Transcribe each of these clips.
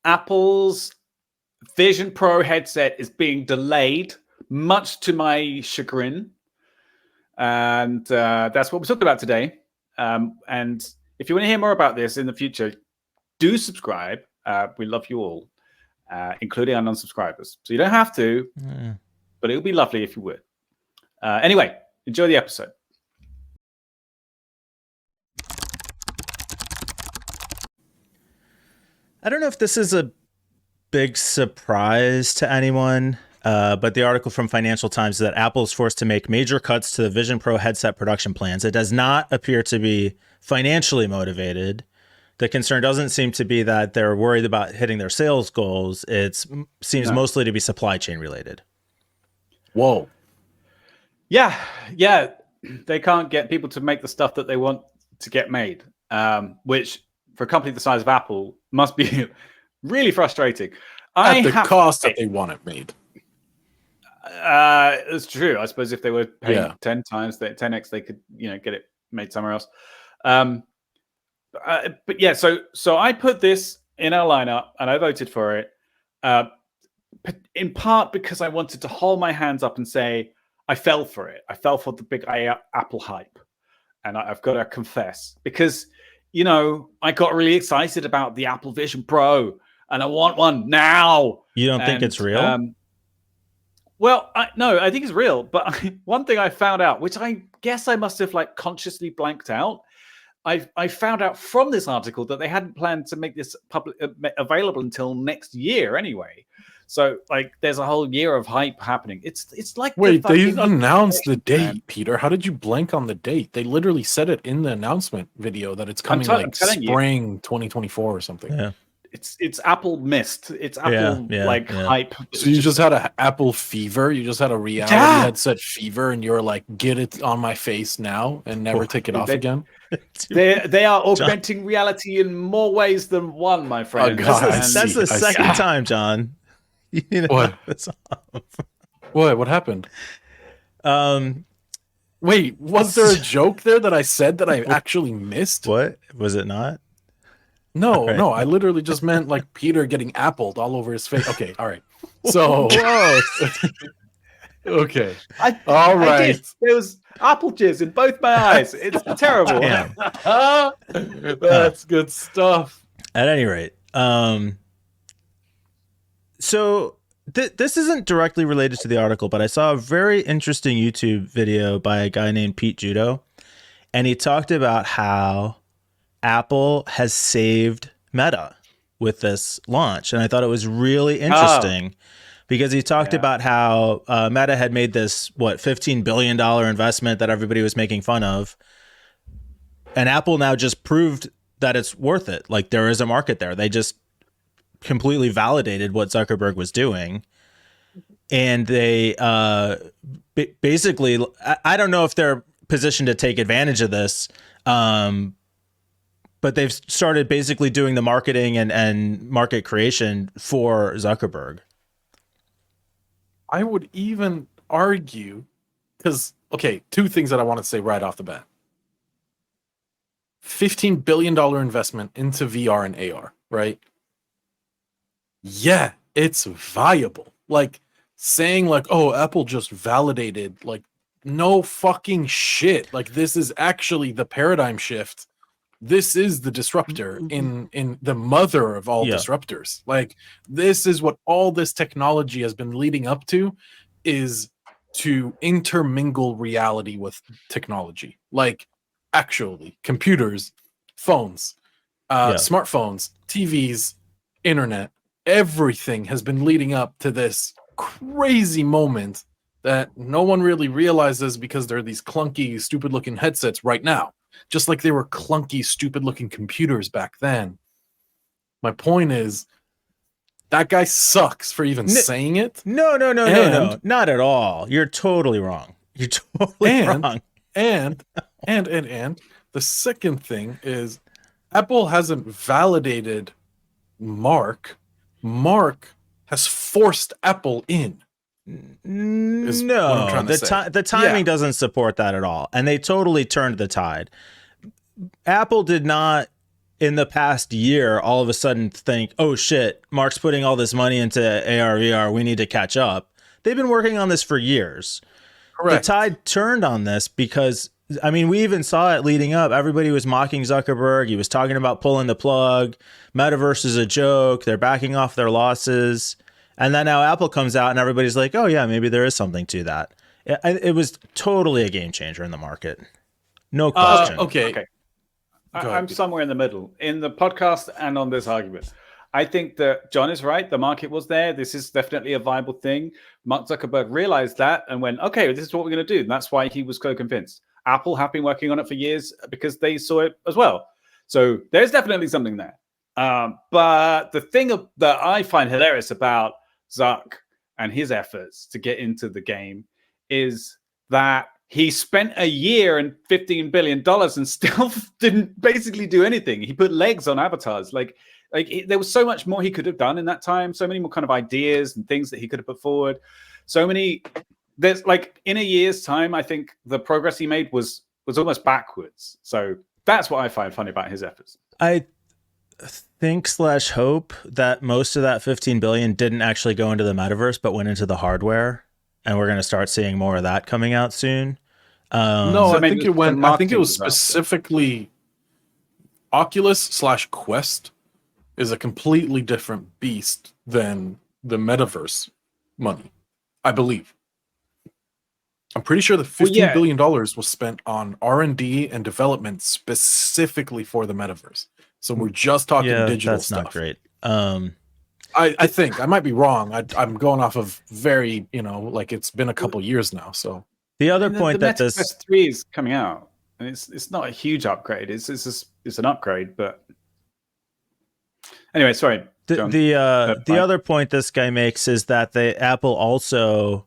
Apple's Vision Pro headset is being delayed, much to my chagrin. And that's what we're talking about today. And if you want to hear more about this in the future, do subscribe. We love you all, including our non-subscribers. So you don't have to, but it would be lovely if you would. Anyway, enjoy the episode. I don't know if this is a big surprise to anyone, but the article from Financial Times is that Apple is forced to make major cuts to the Vision Pro headset production plans. It does not appear to be financially motivated. The concern doesn't seem to be that they're worried about hitting their sales goals. It seems mostly to be supply chain related. Whoa. Yeah. They can't get people to make the stuff that they want to get made, which for a company the size of Apple must be really frustrating. At the cost that they want it made. It's true. I suppose if they were paying 10 times, 10x, they could, get it made somewhere else. But yeah, so I put this in our lineup and I voted for it, in part because I wanted to hold my hands up and say I fell for it. I fell for the big Apple hype, and I've got to confess because I got really excited about the Apple Vision Pro, and I want one now. You don't think it's real? Well, no, I think it's real. But one thing I found out, which I guess I must have consciously blanked out, I found out from this article that they hadn't planned to make this available until next year anyway. So there's a whole year of hype happening. It's like wait, they announced the date, Peter. How did you blank on the date? They literally said it in the announcement video that it's coming spring 2024 or something. Yeah. It's Apple mist. It's Apple hype. So you just had an Apple fever. You just had a reality headset fever, and you're like, get it on my face now and never take it off again. They are augmenting reality in more ways than one, my friend. That's the second time, John. What? What happened? Wait, was there a joke there that I said that I actually missed? What? Was it not? No, right. No, I literally just meant Peter getting appled all over his face. Okay, all right. So, okay. All right. There was apple jizz in both my eyes. It's terrible. That's good stuff. At any rate, so this isn't directly related to the article, but I saw a very interesting YouTube video by a guy named Pete Judo, and he talked about how Apple has saved Meta with this launch. And I thought it was really interesting because he talked about how Meta had made this, $15 billion investment that everybody was making fun of. And Apple now just proved that it's worth it. There is a market there. They just completely validated what Zuckerberg was doing. And they basically, I don't know if they're positioned to take advantage of this, but they've started basically doing the marketing and market creation for Zuckerberg. I would even argue, because, two things that I want to say right off the bat. $15 billion investment into VR and AR, right? Yeah, it's viable. Saying Apple just validated, no fucking shit. This is actually the paradigm shift. This is the disruptor in the mother of all disruptors. This is what all this technology has been leading up to, is to intermingle reality with technology. Actually, computers, phones, smartphones, TVs, internet, everything has been leading up to this crazy moment that no one really realizes because there are these clunky, stupid-looking headsets right now. Just like they were clunky, stupid-looking computers back then. My point is, that guy sucks for even saying it. No, not at all. You're totally wrong. You're totally wrong. And the second thing is, Apple hasn't validated Mark. Mark has forced Apple in. No, the timing doesn't support that at all, and they totally turned the tide. Apple did not in the past year all of a sudden think, oh shit, Mark's putting all this money into AR VR, we need to catch up. They've been working on this for years. Correct. The tide turned on this because, I mean, we even saw it leading up. Everybody was mocking Zuckerberg. He was talking about pulling the plug. Metaverse is a joke. They're backing off their losses. And then now Apple comes out and everybody's like, oh yeah, maybe there is something to that. It was totally a game changer in the market. No question. Okay. I'm somewhere in the middle in the podcast and on this argument. I think that John is right. The market was there. This is definitely a viable thing. Mark Zuckerberg realized that and went, okay, this is what we're going to do. And that's why he was so convinced. Apple have been working on it for years because they saw it as well. So there's definitely something there. But the thing that I find hilarious about Zuck and his efforts to get into the game is that he spent a year and $15 billion and still didn't basically do anything. He put legs on avatars. There was so much more he could have done in that time. So many more kind of ideas and things that he could have put forward. There's like in a year's time, I think the progress he made was almost backwards. So that's what I find funny about his efforts. I think / hope that most of that 15 billion didn't actually go into the metaverse, but went into the hardware. And we're going to start seeing more of that coming out soon. I think it went. I think it was specifically Oculus / Quest is a completely different beast than the metaverse money, I believe. I'm pretty sure the $15 billion was spent on R&D and development specifically for the metaverse. So we're just talking digital that's stuff. Not great. I think I might be wrong. I'm going off of very, like it's been a couple years now. So the other point that this Quest 3 is coming out, and it's not a huge upgrade. It's an upgrade, but anyway, sorry. John. The other point this guy makes is that Apple also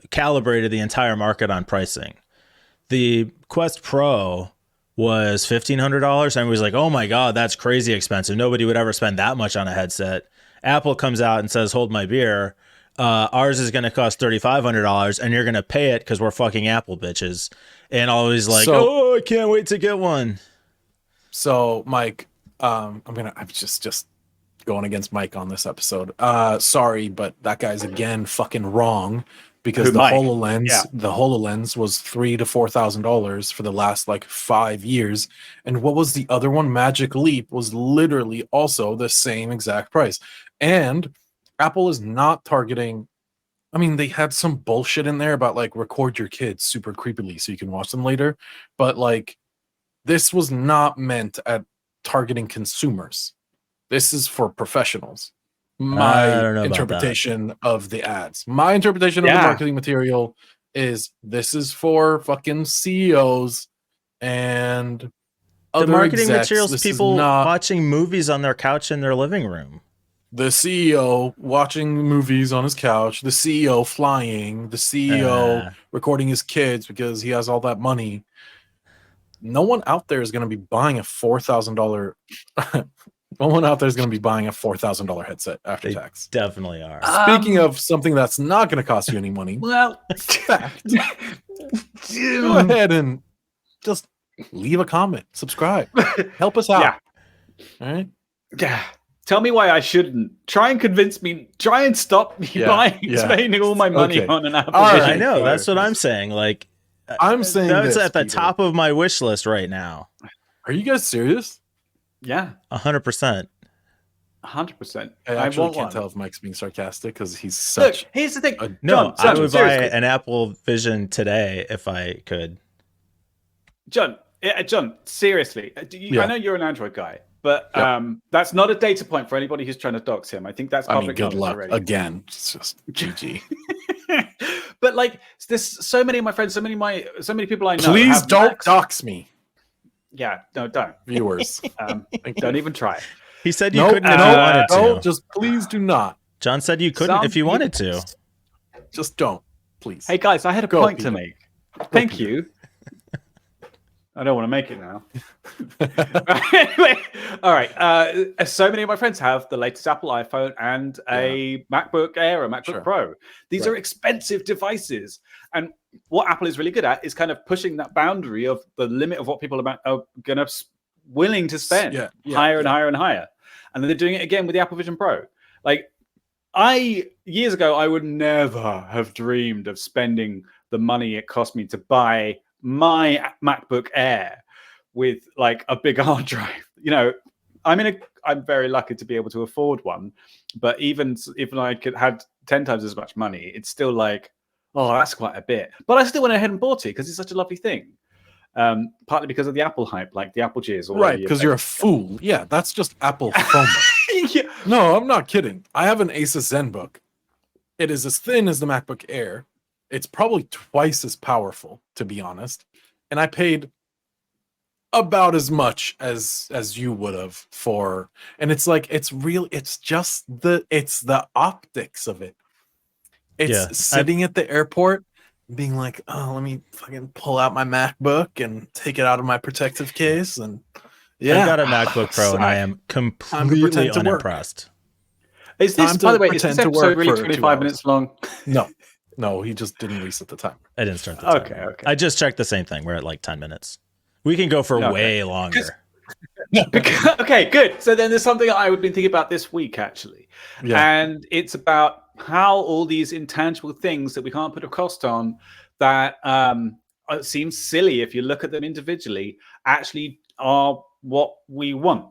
calibrated the entire market on pricing. The Quest Pro was $1,500, and was like, oh my god, that's crazy expensive. Nobody would ever spend that much on a headset. Apple comes out and says, hold my beer. Ours is going to cost $3,500, and you're going to pay it because we're fucking Apple bitches. And always like, I can't wait to get one. So, Mike, I'm just going against Mike on this episode. Sorry, but that guy's again fucking wrong because the HoloLens was $3,000 to $4,000 for the last like 5 years. And what was the other one? Magic Leap was literally also the same exact price. And Apple is not targeting. I mean, they had some bullshit in there about like record your kids super creepily so you can watch them later, but like this was not meant at targeting consumers. This is for professionals. My interpretation of the ads. My interpretation of the marketing material is this is for fucking CEOs and other the marketing execs. materials. This people watching movies on their couch in their living room. The CEO watching movies on his couch. The CEO flying. The CEO recording his kids because he has all that money. No one out there is going to be buying a $4,000. No one out there is going to be buying a $4,000 headset after tax. Definitely are. Speaking of something that's not going to cost you any money, Well, go ahead and just leave a comment, subscribe, help us out. Yeah. All right. Yeah. Tell me why I shouldn't. Try and convince me. Try and stop me spending all my money on an Apple. I know. That's what I'm saying. Like, I'm saying that's at the top of my wish list right now. Are you guys serious? Yeah, 100%. 100%. I actually can't tell if Mike's being sarcastic because he's such. Look, here's the thing. No, John, I would buy seriously. an Apple Vision today if I could. John, seriously. I know you're an Android guy, but that's not a data point for anybody who's trying to dox him. I think that's public good luck already. again. It's just GG. But like, there's so many of my friends, so many people I know. Please have don't Macs. dox me, Yeah, no, don't. viewers. Don't even try. He said you couldn't if you wanted to. No, just please do not. John said you couldn't if you wanted to. Just don't, please. Hey guys, I had a point Peter. to make. Thank you. I don't want to make it now. Anyway, all right. So many of my friends have the latest Apple iPhone and a MacBook Air, a MacBook Pro. These are expensive devices. and what Apple is really good at is kind of pushing that boundary of the limit of what people are going to willing to spend higher and higher and higher. And then they're doing it again with the Apple Vision Pro. Like years ago, I would never have dreamed of spending the money it cost me to buy my MacBook Air with like a big hard drive. You know, I'm very lucky to be able to afford one, but even if I had 10 times as much money, it's still like, oh, that's quite a bit. But I still went ahead and bought it because it's such a lovely thing. Partly because of the Apple hype, like the Apple cheers. Right, because you're a fool. Yeah, that's just Apple FOMO. Yeah. No, I'm not kidding. I have an Asus ZenBook. It is as thin as the MacBook Air. It's probably twice as powerful, to be honest. And I paid about as much as you would have for, and it's like, it's just the optics of it. It's sitting at the airport being like, oh, let me fucking pull out my MacBook and take it out of my protective case. And I've got a MacBook Pro and I am completely unimpressed. Is this, by the way, is this episode really 25 minutes long? No, he just didn't reset the timer. I didn't start the timer. Okay. I just checked the same thing. We're at like 10 minutes. We can go for way longer. Okay, good. So then there's something I've been thinking about this week, actually. Yeah. And it's about how all these intangible things that we can't put a cost on that seem silly if you look at them individually actually are what we want.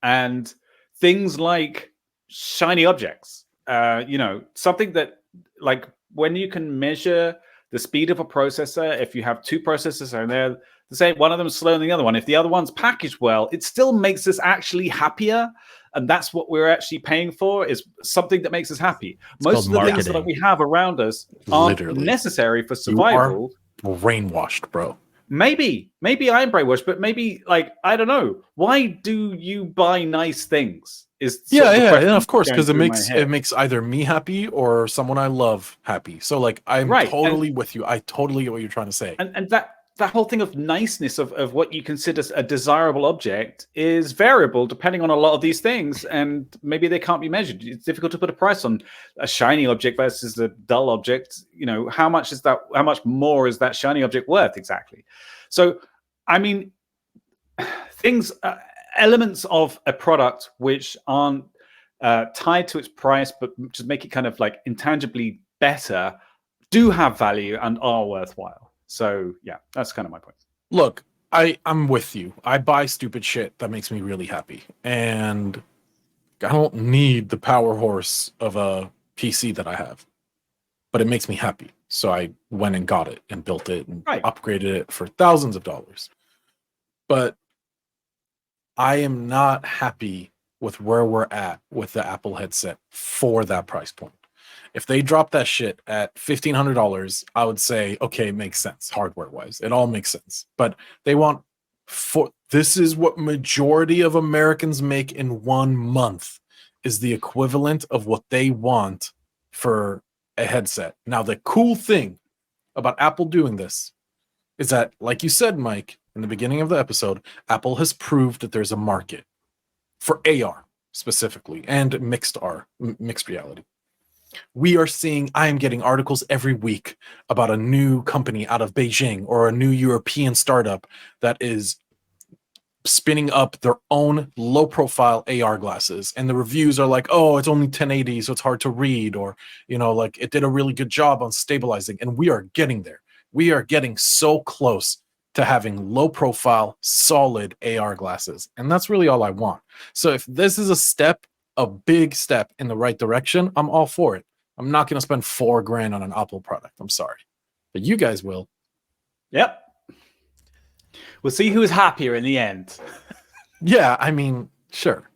And things like shiny objects, something that, like, when you can measure the speed of a processor, if you have two processors and they're the same, one of them is slower than the other one, if the other one's packaged well, it still makes us actually happier. And that's what we're actually paying for, is something that makes us happy. Most of the things that we have around us aren't necessary for survival. You are brainwashed, bro. Maybe I'm brainwashed, but maybe, like, I don't know. Why do you buy nice things? Of course, because it makes either me happy or someone I love happy. So, like, I'm totally with you. I totally get what you're trying to say. And that whole thing of niceness of what you consider a desirable object is variable depending on a lot of these things, and maybe they can't be measured. It's difficult to put a price on a shiny object versus a dull object. You know, how much more is that shiny object worth exactly? So, I mean, elements of a product which aren't tied to its price, but just make it kind of like intangibly better, do have value and are worthwhile. So yeah, that's kind of my point. Look, I'm with you. I buy stupid shit that makes me really happy. And I don't need the power horse of a PC that I have, but it makes me happy. So I went and got it and built it and upgraded it for thousands of dollars. But I am not happy with where we're at with the Apple headset for that price point. If they drop that shit at $1,500, I would say, okay, it makes sense hardware-wise. It all makes sense. But they want this is what majority of Americans make in 1 month, is the equivalent of what they want for a headset. Now, the cool thing about Apple doing this is that, like you said, Mike, in the beginning of the episode, Apple has proved that there's a market for AR specifically and mixed reality. We are seeing, I am getting articles every week about a new company out of Beijing or a new European startup that is spinning up their own low profile AR glasses. And the reviews are like, oh, it's only 1080, so it's hard to read. Or, like, it did a really good job on stabilizing. And we are getting there. We are getting so close to having low profile, solid AR glasses. And that's really all I want. So if this is a big step in the right direction, I'm all for it. I'm not going to spend $4,000 on an Apple product. I'm sorry, but you guys will. Yep. We'll see who's happier in the end. Yeah, I mean, sure.